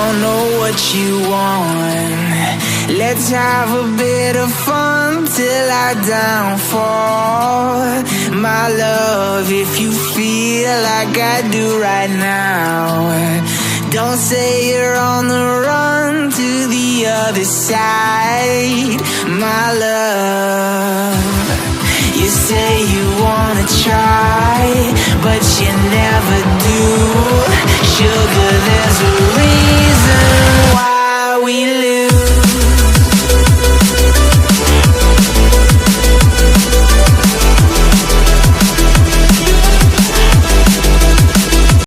don't know what you want. Let's have a bit of fun till I downfall. My love, if you feel like I do right now, don't say you're on the run to the other side. My love, you say you wanna try, but you never do. Sugar, there's a